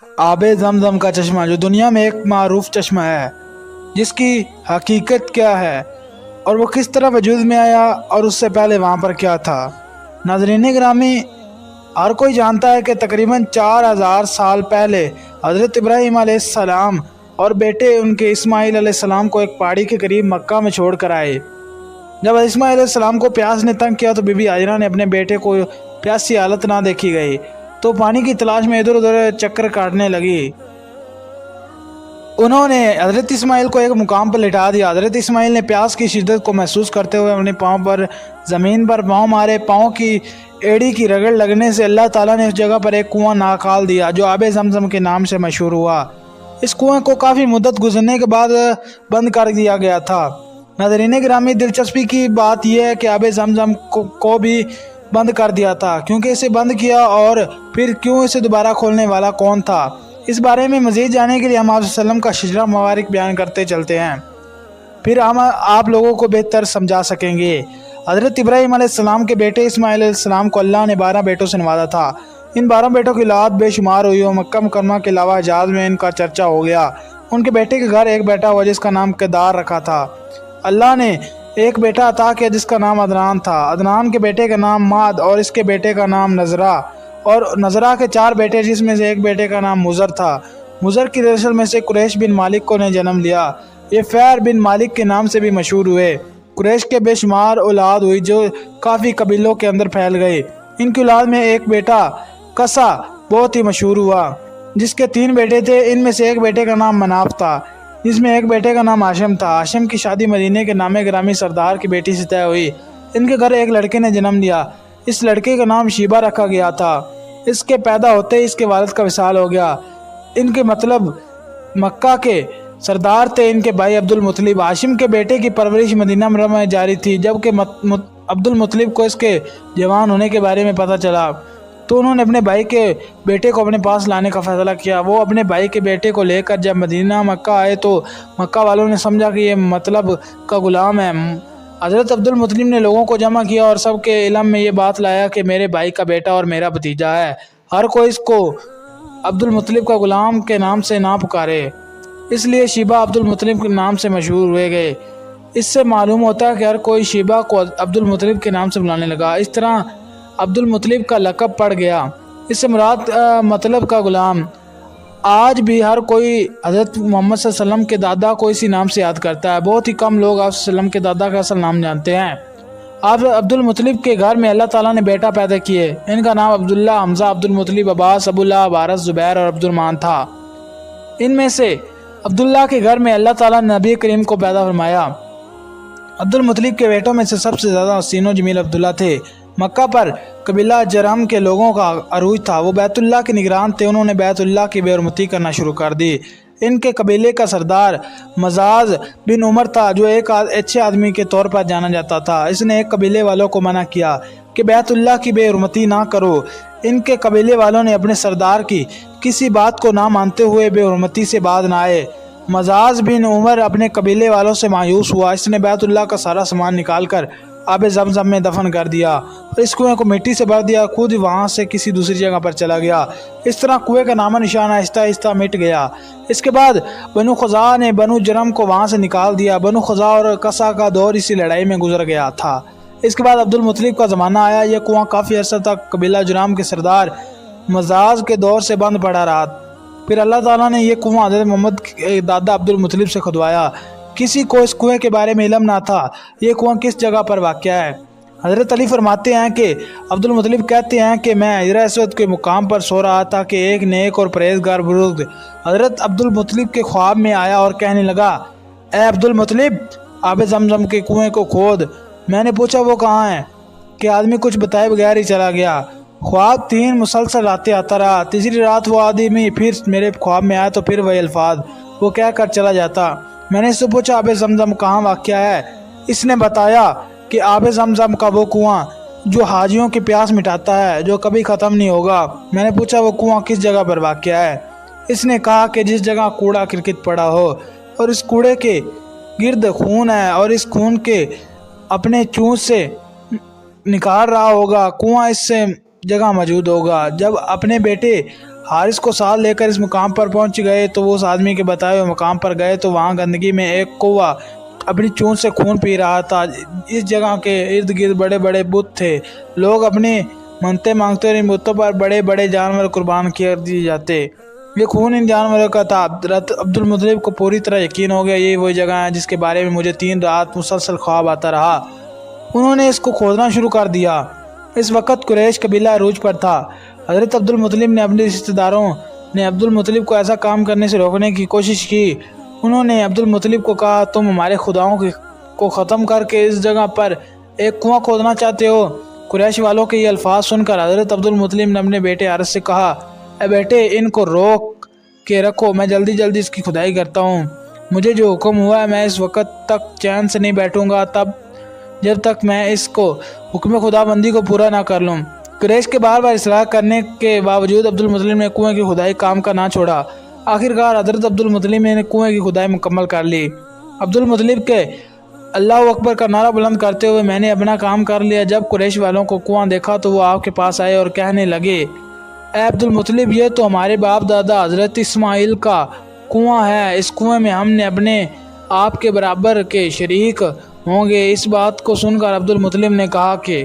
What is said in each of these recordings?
آب زمزم کا چشمہ جو دنیا میں ایک معروف چشمہ ہے، جس کی حقیقت کیا ہے اور وہ کس طرح وجود میں آیا اور اس سے پہلے وہاں پر کیا تھا۔ ناظرین گرامی، ہر کوئی جانتا ہے کہ تقریباً 4000 سال پہلے حضرت ابراہیم علیہ السلام اور بیٹے ان کے اسماعیل علیہ السلام کو ایک پہاڑی کے قریب مکہ میں چھوڑ کر آئے۔ جب اسماعیل علیہ السلام کو پیاس نے تنگ کیا تو بی بی ہاجرہ نے اپنے بیٹے کو پیاسی حالت نہ دیکھی گئی تو پانی کی تلاش میں ادھر ادھر چکر کاٹنے لگی۔ انہوں نے حضرت اسماعیل کو ایک مقام پر لٹا دیا۔ حضرت اسماعیل نے پیاس کی شدت کو محسوس کرتے ہوئے اپنے پاؤں پر زمین پر پاؤں مارے۔ پاؤں کی ایڑی کی رگڑ لگنے سے اللہ تعالیٰ نے اس جگہ پر ایک کنواں نکال دیا جو آب زمزم کے نام سے مشہور ہوا۔ اس کنویں کو کافی مدت گزرنے کے بعد بند کر دیا گیا تھا۔ ناظرین گرامی، دلچسپی کی بات یہ ہے کہ آب زمزم کو بھی بند کر دیا تھا، کیونکہ اسے بند کیا اور پھر کیوں اسے دوبارہ کھولنے والا کون تھا؟ اس بارے میں مزید جاننے کے لیے ہم آپ صلی اللہ علیہ وسلم کا شجرہ مبارک بیان کرتے چلتے ہیں، پھر ہم آپ لوگوں کو بہتر سمجھا سکیں گے۔ حضرت ابراہیم علیہ السلام کے بیٹے اسماعیل علیہ السلام کو اللہ نے 12 بیٹوں سے نوازا تھا۔ ان 12 بیٹوں کی اولاد بے شمار ہوئی اور مکہ مکرمہ کے علاوہ حجاز میں ان کا چرچا ہو گیا۔ ان کے بیٹے کے گھر ایک بیٹا ہوا جس کا نام کدار رکھا تھا۔ اللہ نے ایک بیٹا عطا کیا جس کا نام عدنان تھا۔ عدنان کے بیٹے کا نام ماد اور اس کے بیٹے کا نام نزرہ، اور نزرہ کے 4 بیٹے جس میں سے ایک بیٹے کا نام مزر تھا۔ مزر کی نسل میں سے قریش بن مالک کو نے جنم لیا۔ یہ فیر بن مالک کے نام سے بھی مشہور ہوئے۔ قریش کے بے شمار اولاد ہوئی جو کافی قبیلوں کے اندر پھیل گئے۔ ان کی اولاد میں ایک بیٹا قصہ بہت ہی مشہور ہوا جس کے 3 بیٹے تھے۔ ان میں سے ایک بیٹے کا نام مناف تھا جس میں ایک بیٹے کا نام ہاشم تھا۔ ہاشم کی شادی مدینے کے نام گرامی سردار کی بیٹی سے طے ہوئی۔ ان کے گھر ایک لڑکے نے جنم لیا۔ اس لڑکے کا نام شیبہ رکھا گیا تھا۔ اس کے پیدا ہوتے ہی اس کے والد کا وصال ہو گیا۔ ان کے مطلب مکہ کے سردار تھے ان کے بھائی عبد المطلب۔ ہاشم کے بیٹے کی پرورش مدینہ منورہ میں جاری تھی۔ جب کہ عبد المطلب کو اس کے جوان ہونے کے بارے میں پتہ چلا تو انہوں نے اپنے بھائی کے بیٹے کو اپنے پاس لانے کا فیصلہ کیا۔ وہ اپنے بھائی کے بیٹے کو لے کر جب مدینہ مکہ آئے تو مکہ والوں نے سمجھا کہ یہ مطلب کا غلام ہے۔ حضرت عبد المطلب نے لوگوں کو جمع کیا اور سب کے علم میں یہ بات لایا کہ میرے بھائی کا بیٹا اور میرا بھتیجا ہے۔ ہر کوئی اس کو عبد المطلب کا غلام کے نام سے نہ پکارے، اس لیے شیبہ عبد المطلب کے نام سے مشہور ہوئے گئے۔ اس سے معلوم ہوتا ہے کہ ہر کوئی شیبہ کو عبد المطلب کے نام سے بلانے لگا۔ اس طرح عبد المطلب کا لقب پڑ گیا۔ اس سے مراد مطلب کا غلام۔ آج بھی ہر کوئی حضرت محمد صلی اللہ علیہ وسلم کے دادا کو اسی نام سے یاد کرتا ہے۔ بہت ہی کم لوگ آپ صلی اللہ علیہ وسلم کے دادا کا اصل نام جانتے ہیں۔ آپ عبد المطلب کے گھر میں اللہ تعالیٰ نے بیٹا پیدا کیے۔ ان کا نام عبداللہ، حمزہ، عبد المطلب، عباس، ابو لہب، حارث، زبیر اور عبد الرحمن تھا۔ ان میں سے عبداللہ کے گھر میں اللہ تعالیٰ نے نبی کریم کو پیدا فرمایا۔ عبد المطلب کے بیٹوں میں سے سب سے زیادہ حسین و جمیل عبداللہ تھے۔ مکہ پر قبیلہ جرہم کے لوگوں کا عروج تھا۔ وہ بیت اللہ کے نگران تھے۔ انہوں نے بیت اللہ کی بے حرمتی کرنا شروع کر دی۔ ان کے قبیلے کا سردار مزاز بن عمر تھا جو ایک اچھے آدمی کے طور پر جانا جاتا تھا۔ اس نے ایک قبیلے والوں کو منع کیا کہ بیت اللہ کی بے حرمتی نہ کرو۔ ان کے قبیلے والوں نے اپنے سردار کی کسی بات کو نہ مانتے ہوئے بے حرمتی سے باز نہ آئے۔ مزاز بن عمر اپنے قبیلے والوں سے مایوس ہوا۔ اس نے بیت اللہ کا سارا سامان نکال کر آب زمزم میں دفن کر دیا اور اس کنویں کو مٹی سے بھر دیا۔ خود وہاں سے کسی دوسری جگہ پر چلا گیا۔ اس طرح کنویں کا نام نشان آہستہ آہستہ مٹ گیا۔ اس کے بعد بنو خزاعہ نے بنو جرم کو وہاں سے نکال دیا۔ بنو خزاعہ اور قصہ کا دور اسی لڑائی میں گزر گیا تھا۔ اس کے بعد عبد المطلب کا زمانہ آیا۔ یہ کنواں کافی عرصہ تک قبیلہ جرم کے سردار مزاز کے دور سے بند پڑا رہا۔ پھر اللہ تعالیٰ نے یہ کنواں حضرت محمد کے دادا عبد المطلب سے کھدوایا۔ کسی کو اس کنویں کے بارے میں علم نہ تھا۔ یہ کنواں کس جگہ پر واقع ہے؟ حضرت علی فرماتے ہیں کہ عبد المطلب کہتے ہیں کہ میں حجر اسود کے مقام پر سو رہا تھا کہ ایک نیک اور پرہیزگار بزرگ حضرت عبد المطلب کے خواب میں آیا اور کہنے لگا، اے عبد المطلب، آب زمزم کے کنویں کو کھود۔ میں نے پوچھا وہ کہاں ہے؟ کہ آدمی کچھ بتائے بغیر ہی چلا گیا۔ خواب 3 مسلسل راتیں آتا رہا۔ تیسری رات وہ آدمی پھر میرے خواب میں آیا تو پھر وہی الفاظ وہ کہہ کر چلا جاتا۔ میں نے اس سے پوچھا آب زمزم کہاں واقع ہے؟ اس نے بتایا کہ آب زمزم کا وہ کنواں جو حاجیوں کی پیاس مٹاتا ہے، جو کبھی ختم نہیں ہوگا۔ میں نے پوچھا وہ کنواں کس جگہ پر واقع ہے؟ اس نے کہا کہ جس جگہ کوڑا کرکٹ پڑا ہو اور اس کوڑے کے گرد خون ہے اور اس خون کے اپنے چونچ سے نکال رہا ہوگا، کنواں اس سے جگہ موجود ہوگا۔ جب اپنے بیٹے حارث کو ساتھ لے کر اس مقام پر پہنچ گئے تو وہ اس آدمی کے بتائے ہوئے مقام پر گئے تو وہاں گندگی میں ایک کوہ اپنی چونچ سے خون پی رہا تھا۔ اس جگہ کے ارد گرد بڑے بڑے بت تھے، لوگ اپنی منتیں مانگتے اور ان بتوں پر بڑے بڑے جانور قربان کر دیے جاتے۔ یہ خون ان جانوروں کا تھا۔ عبد المطلب کو پوری طرح یقین ہو گیا یہ وہی جگہ ہے جس کے بارے میں مجھے 3 رات مسلسل خواب آتا رہا۔ انہوں نے اس کو کھودنا شروع کر دیا۔ اس وقت قریش قبیلہ عروج پر تھا۔ حضرت عبد المطلب نے اپنے رشتہ داروں نے عبد المطلب کو ایسا کام کرنے سے روکنے کی کوشش کی۔ انہوں نے عبد المطلب کو کہا تم ہمارے خداؤں کو ختم کر کے اس جگہ پر ایک کنواں کھودنا چاہتے ہو؟ قریش والوں کے یہ الفاظ سن کر حضرت عبد المطلب نے اپنے بیٹے حارث سے کہا اے بیٹے ان کو روک کے رکھو، میں جلدی جلدی اس کی کھدائی کرتا ہوں۔ مجھے جو حکم ہوا ہے میں اس وقت تک چین سے نہیں بیٹھوں گا جب تک میں اس کو حکم خدا بندی کو پورا نہ کر لوں۔ قریش کے بار بار اصرار کرنے کے باوجود عبد المطلب نے کنویں کی کھدائی کام کا نہ چھوڑا۔ آخرکار حضرت عبد المطلب نے کنویں کی کھدائی مکمل کر لی۔ عبد المطلب کے اللہ اکبر کا نعرہ بلند کرتے ہوئے میں نے اپنا کام کر لیا۔ جب قریش والوں کو کنواں دیکھا تو وہ آپ کے پاس آئے اور کہنے لگے اے عبد المطلب یہ تو ہمارے باپ دادا حضرت اسماعیل کا کنواں ہے، اس کنویں میں ہم نے اپنے آپ کے برابر کے شریک ہوں گے۔ اس بات کو سن کر عبد المطلب نے کہا کہ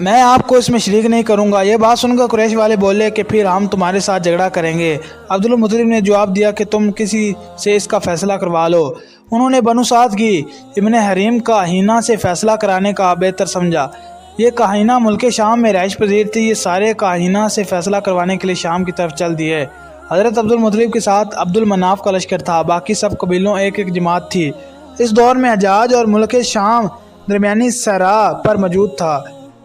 میں آپ کو اس میں شریک نہیں کروں گا۔ یہ بات سن کر قریش والے بولے کہ پھر ہم تمہارے ساتھ جھگڑا کریں گے۔ عبد المطلب نے جواب دیا کہ تم کسی سے اس کا فیصلہ کروا لو۔ انہوں نے بنو سعد کی ابن حریم کاہینہ سے فیصلہ کرانے کا بہتر سمجھا۔ یہ کاہینہ ملک شام میں رہائش پذیر تھی۔ یہ سارے کاہینہ سے فیصلہ کروانے کے لیے شام کی طرف چل دیے۔ حضرت عبد المطلب کے ساتھ عبد المناف کا لشکر تھا، باقی سب قبیلوں ایک ایک جماعت تھی۔ اس دور میں حجاز اور ملک شام درمیانی صحرا پر موجود تھا،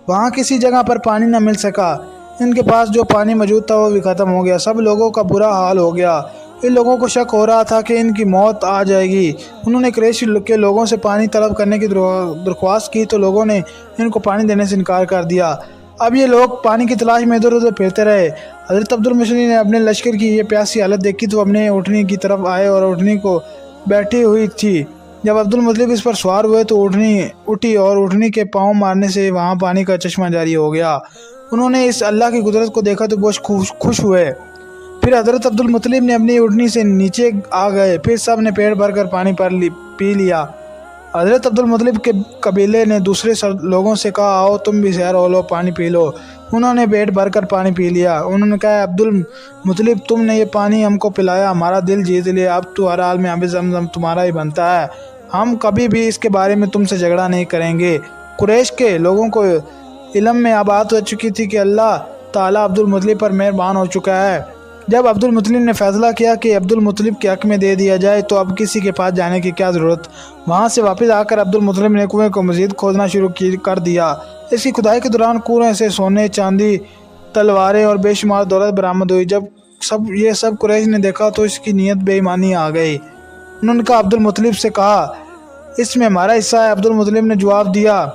وہاں کسی جگہ پر پانی نہ مل سکا۔ ان کے پاس جو پانی موجود تھا وہ بھی ختم ہو گیا۔ سب لوگوں کا برا حال ہو گیا۔ ان لوگوں کو شک ہو رہا تھا کہ ان کی موت آ جائے گی۔ انہوں نے قریش کے لوگوں سے پانی طلب کرنے کی درخواست کی تو لوگوں نے ان کو پانی دینے سے انکار کر دیا۔ اب یہ لوگ پانی کی تلاش میں ادھر ادھر پھرتے رہے۔ حضرت عبد المطلب نے اپنے لشکر کی یہ پیاسی حالت دیکھی تو اپنے اونٹنی کی طرف آئے اور اونٹنی کو بیٹھی ہوئی تھی۔ جب عبد المطلب اس پر سوار ہوئے تو اونٹنی اٹھی اور اونٹنی کے پاؤں مارنے سے وہاں پانی کا چشمہ جاری ہو گیا۔ انہوں نے اس اللہ کی قدرت کو دیکھا تو بہت خوش ہوئے۔ پھر حضرت عبد المطلب نے اپنی اونٹنی سے نیچے آ گئے، پھر سب نے پیٹ بھر کر پانی پی لیا۔ حضرت عبد المطلب کے قبیلے نے دوسرے لوگوں سے کہا آؤ تم بھی سیر ہو لو، پانی پی لو۔ انہوں نے پیٹ بھر کر پانی پی لیا۔ انہوں نے کہا عبد المطلب تم نے یہ پانی ہم کو پلایا، ہمارا دل جیت لیا، اب تو ہر حال میں آب زمزم تمہارا ہی بنتا ہے، ہم کبھی بھی اس کے بارے میں تم سے جھگڑا نہیں کریں گے۔ قریش کے لوگوں کو علم میں بات ہو چکی تھی کہ اللہ تعالیٰ عبد المطلب پر مہربان ہو چکا ہے۔ جب عبد المطلب نے فیصلہ کیا کہ عبد المطلب کے حق میں دے دیا جائے تو اب کسی کے پاس جانے کی کیا ضرورت۔ وہاں سے واپس آ کر عبد المطلب نے کنویں کو مزید کھودنا شروع کر دیا۔ اس کی کھدائی کے دوران کنویں سے سونے، چاندی، تلواریں اور بے شمار دولت برآمد ہوئی۔ جب یہ سب قریش نے دیکھا تو اس کی نیت بے ایمانی آ گئی۔ انہوں نے کہا عبد المطلب سے کہا اس میں ہمارا حصہ ہے۔ عبد المطلب نے جواب دیا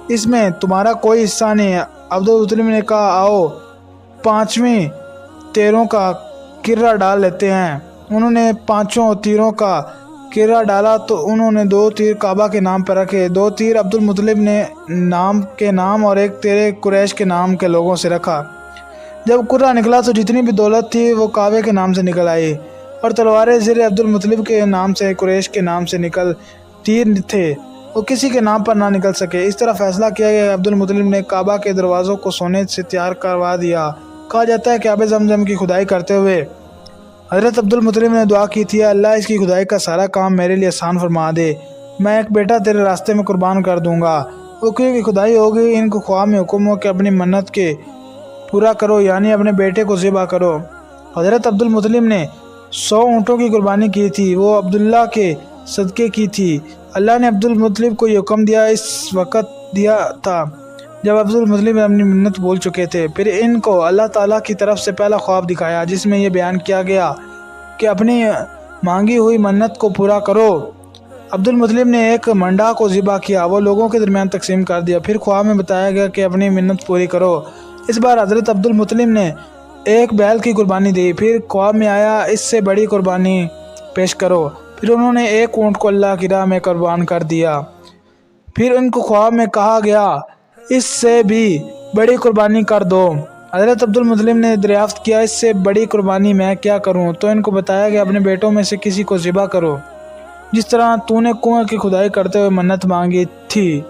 اس میں تمہارا کوئی حصہ نہیں ہے۔ عبد المطلب نے کہا آؤ 5ویں تیروں کا کرہ ڈال لیتے ہیں۔ انہوں نے 5 تیروں کا کرہ ڈالا تو انہوں نے 2 تیر کعبہ کے نام پر رکھے، 2 تیر عبد المطلب نے نام اور ایک تیر قریش کے نام کے لوگوں سے رکھا۔ جب کرہ نکلا تو جتنی بھی دولت تھی وہ کعبے کے نام سے نکل آئی اور تلواریں زر عبد المطلب کے نام سے قریش کے نام سے نکل تیر تھے وہ کسی کے نام پر نہ نکل سکے۔ اس طرح فیصلہ کیا گیا کہ عبد المطلب نے کعبہ کے دروازوں کو سونے سے تیار کروا دیا۔ کہا جاتا ہے کہ آب زمزم کی کھدائی کرتے ہوئے حضرت عبد المطلب نے دعا کی تھی اللہ اس کی کھدائی کا سارا کام میرے لیے آسان فرما دے، میں ایک بیٹا تیرے راستے میں قربان کر دوں گا۔ وہ کی کھدائی ہوگی۔ ان کو خواب میں حکم ہو کہ اپنی منت کے پورا کرو، یعنی اپنے بیٹے کو ذبح کرو۔ حضرت عبد المطلب نے 100 اونٹوں کی قربانی کی تھی، وہ عبداللہ کے صدقے کی تھی۔ اللہ نے عبد المطلب کو یہ حکم دیا اس وقت دیا تھا جب عبد المطلب اپنی منت بول چکے تھے۔ پھر ان کو اللہ تعالیٰ کی طرف سے پہلا خواب دکھایا جس میں یہ بیان کیا گیا کہ اپنی مانگی ہوئی منت کو پورا کرو۔ عبد المطلب نے ایک منڈا کو ذبح کیا، وہ لوگوں کے درمیان تقسیم کر دیا۔ پھر خواب میں بتایا گیا کہ اپنی منت پوری کرو۔ اس بار حضرت عبد المطلب نے ایک بیل کی قربانی دی۔ پھر خواب میں آیا اس سے بڑی قربانی پیش کرو۔ پھر انہوں نے ایک اونٹ کو اللہ کی راہ میں قربان کر دیا۔ پھر ان کو خواب میں کہا گیا اس سے بھی بڑی قربانی کر دو۔ حضرت عبدالمطلب نے دریافت کیا، اس سے بڑی قربانی میں کیا کروں؟ تو ان کو بتایا کہ اپنے بیٹوں میں سے کسی کو ذبح کرو، جس طرح تو نے کنویں کی کھدائی کرتے ہوئے منت مانگی تھی۔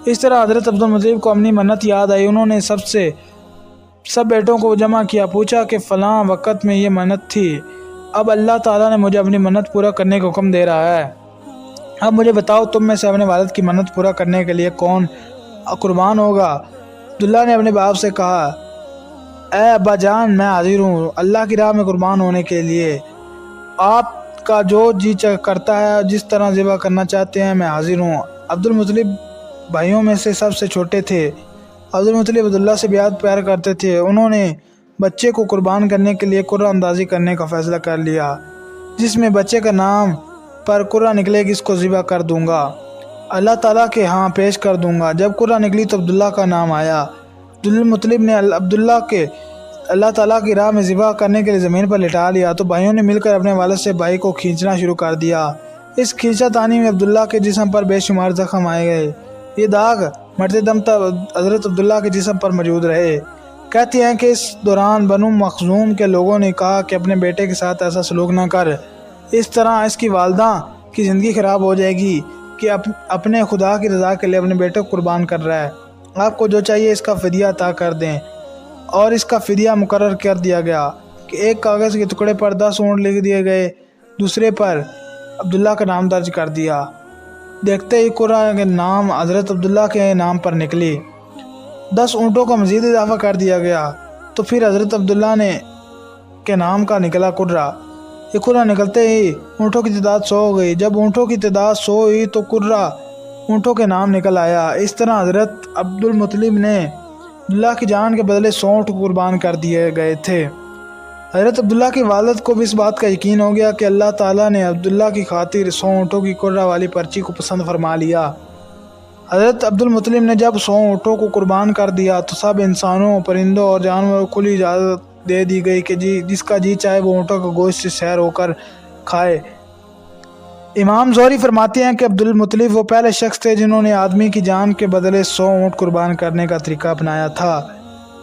اس طرح حضرت عبدالمطلب کو اپنی منت یاد آئی۔ انہوں نے سب بیٹوں کو جمع کیا، پوچھا کہ فلاں وقت میں یہ منت تھی، اب اللہ تعالیٰ نے مجھے اپنی منت پورا کرنے کا حکم دے رہا ہے، اب مجھے بتاؤ تم میں سے اپنے والد کی منت پورا کرنے کے لیے کون قربان ہوگا؟ عبداللہ نے اپنے باپ سے کہا، اے ابا جان، میں حاضر ہوں اللہ کی راہ میں قربان ہونے کے لیے، آپ کا جو جی کرتا ہے جس طرح ذبح کرنا چاہتے ہیں میں حاضر ہوں۔ عبدالمطلب بھائیوں میں سے سب سے چھوٹے تھے۔ عبدالمطلب عبداللہ سے بہت پیار کرتے تھے۔ انہوں نے بچے کو قربان کرنے کے لیے قرعہ اندازی کرنے کا فیصلہ کر لیا، جس میں بچے کا نام پر قرعہ نکلے گی اس کو ذبح کر دوں گا، اللہ تعالیٰ کے ہاں پیش کر دوں گا۔ جب قرعہ نکلی تو عبداللہ کا نام آیا۔ عبدالمطلب نے عبداللہ کے اللہ تعالیٰ کی راہ میں ذبح کرنے کے لیے زمین پر لٹا لیا تو بھائیوں نے مل کر اپنے والد سے بھائی کو کھینچنا شروع کر دیا۔ اس کھینچا تانی میں عبداللہ کے جسم پر بے شمار زخم آئے گئے۔ یہ داغ مرتے دم تک حضرت عبداللہ کے جسم پر موجود رہے۔ کہتے ہیں کہ اس دوران بنو مخزوم کے لوگوں نے کہا کہ اپنے بیٹے کے ساتھ ایسا سلوک نہ کر، اس طرح اس کی والدہ کی زندگی خراب ہو جائے گی کہ اپنے خدا کی رضا کے لیے اپنے بیٹے کو قربان کر رہا ہے، آپ کو جو چاہیے اس کا فدیہ عطا کر دیں۔ اور اس کا فدیہ مقرر کر دیا گیا کہ ایک کاغذ کے ٹکڑے پر 10 اونٹ لکھ دیے گئے، دوسرے پر عبداللہ کا نام درج کر دیا۔ دیکھتے ہی قرعہ کے نام حضرت عبداللہ کے نام پر نکلی، 10 اونٹوں کا مزید اضافہ کر دیا گیا تو پھر حضرت عبداللہ کے نام کا نکلا قرعہ۔ یہ قرعہ نکلتے ہی اونٹوں کی تعداد 100 ہو گئی۔ جب اونٹوں کی تعداد 100 ہوئی تو قرعہ اونٹوں کے نام نکل آیا۔ اس طرح حضرت عبدالمطلب نے عبداللہ کی جان کے بدلے 100 اونٹ قربان کر دیے گئے تھے۔ حضرت عبداللہ کی والد کو بھی اس بات کا یقین ہو گیا کہ اللہ تعالیٰ نے عبداللہ کی خاطر 100 اونٹوں کی قرعہ والی پرچی کو پسند فرما لیا۔ حضرت عبدالمطلب نے جب 100 اونٹوں کو قربان کر دیا تو سب انسانوں، پرندوں اور جانوروں کو کھلی اجازت دے دی گئی کہ جس کا جی چاہے وہ اونٹوں کا گوشت سے سیر ہو کر کھائے۔ امام زہری فرماتے ہیں کہ عبدالمطلب وہ پہلے شخص تھے جنہوں نے آدمی کی جان کے بدلے 100 اونٹ قربان کرنے کا طریقہ اپنایا تھا۔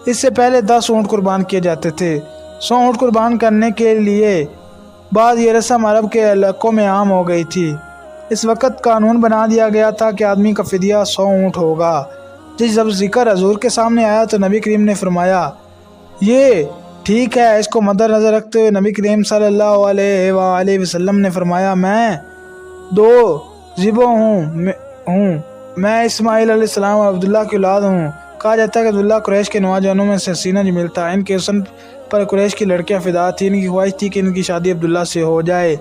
اس سے پہلے 10 اونٹ قربان کیے جاتے تھے۔ 100 اونٹ قربان کرنے کے لیے بعد یہ رسم عرب کے علاقوں میں عام ہو گئی تھی۔ اس وقت قانون بنا دیا گیا تھا کہ آدمی کا فدیہ 100 اونٹ ہوگا۔ جب ذکر حضور کے سامنے آیا تو نبی کریم نے فرمایا، یہ ٹھیک ہے۔ اس کو مد نظر رکھتے ہوئے نبی کریم صلی اللہ علیہ وآلہ وسلم نے فرمایا، میں 2 ذبح ہوں، میں اسماعیل علیہ السلام اور عبداللہ کی اولاد ہوں۔ کہا جاتا ہے کہ عبداللہ قریش کے نوجوانوں میں سے سینہ جمیل تھا۔ ان کے حسن پر قریش کی لڑکیاں فدا تھی۔ ان کی خواہش تھی کہ ان کی شادی عبداللہ سے ہو جائے۔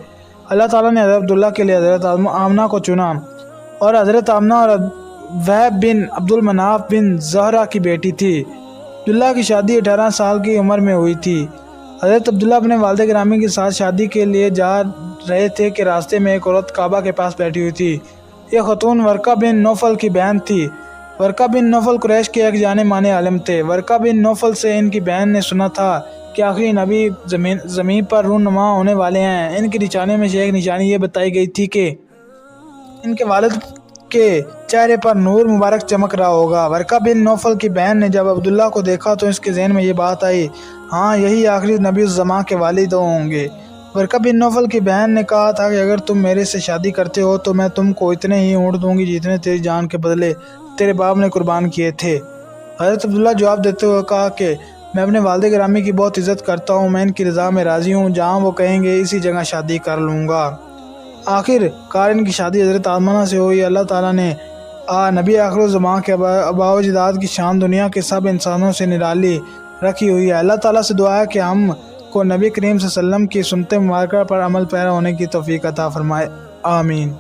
اللہ تعالیٰ نے حضرت عبداللہ کے لیے حضرت آمنہ کو چنا، اور حضرت آمنہ اور وہب بن عبدالمناف بن زہرہ کی بیٹی تھی۔ عبداللہ کی شادی 18 سال کی عمر میں ہوئی تھی۔ حضرت عبداللہ اپنے والد گرامی کے ساتھ شادی کے لیے جا رہے تھے کہ راستے میں ایک عورت کعبہ کے پاس بیٹھی ہوئی تھی۔ یہ خاتون ورقہ بن نوفل کی بہن تھی۔ ورقہ بن نوفل قریش کے ایک جانے مانے عالم تھے۔ ورقہ بن نوفل سے ان کی بہن نے سنا تھا کہ آخری نبی زمین پر رونما ہونے والے ہیں۔ ان کے نشانے میں سے ایک نشانی یہ بتائی گئی تھی کہ ان کے والد کے چہرے پر نور مبارک چمک رہا ہوگا۔ ورقہ بن نوفل کی بہن نے جب عبداللہ کو دیکھا تو اس کے ذہن میں یہ بات آئی، ہاں یہی آخری نبی الزمان کے والد ہوں گے۔ ورقہ بن نوفل کی بہن نے کہا تھا کہ اگر تم میرے سے شادی کرتے ہو تو میں تم کو اتنے ہی اونٹ دوں گی جتنے تیری جان کے بدلے تیرے باپ نے قربان کیے تھے۔ حضرت عبداللہ جواب دیتے ہوئے کہا کہ میں اپنے والد گرامی کی بہت عزت کرتا ہوں، میں ان کی رضا میں راضی ہوں، جہاں وہ کہیں گے اسی جگہ شادی کر لوں گا۔ آخر کار ان کی شادی حضرت آمنہ سے ہوئی۔ اللہ تعالیٰ نے نبی آخر الزمان کے آباء و اجداد کی شان دنیا کے سب انسانوں سے نرالی رکھی ہوئی ہے۔ اللہ تعالیٰ سے دعا ہے کہ ہم کو نبی کریم صلی اللہ علیہ وسلم کی سنت مبارکہ پر عمل پیرا ہونے کی توفیق عطا فرمائے، آمین۔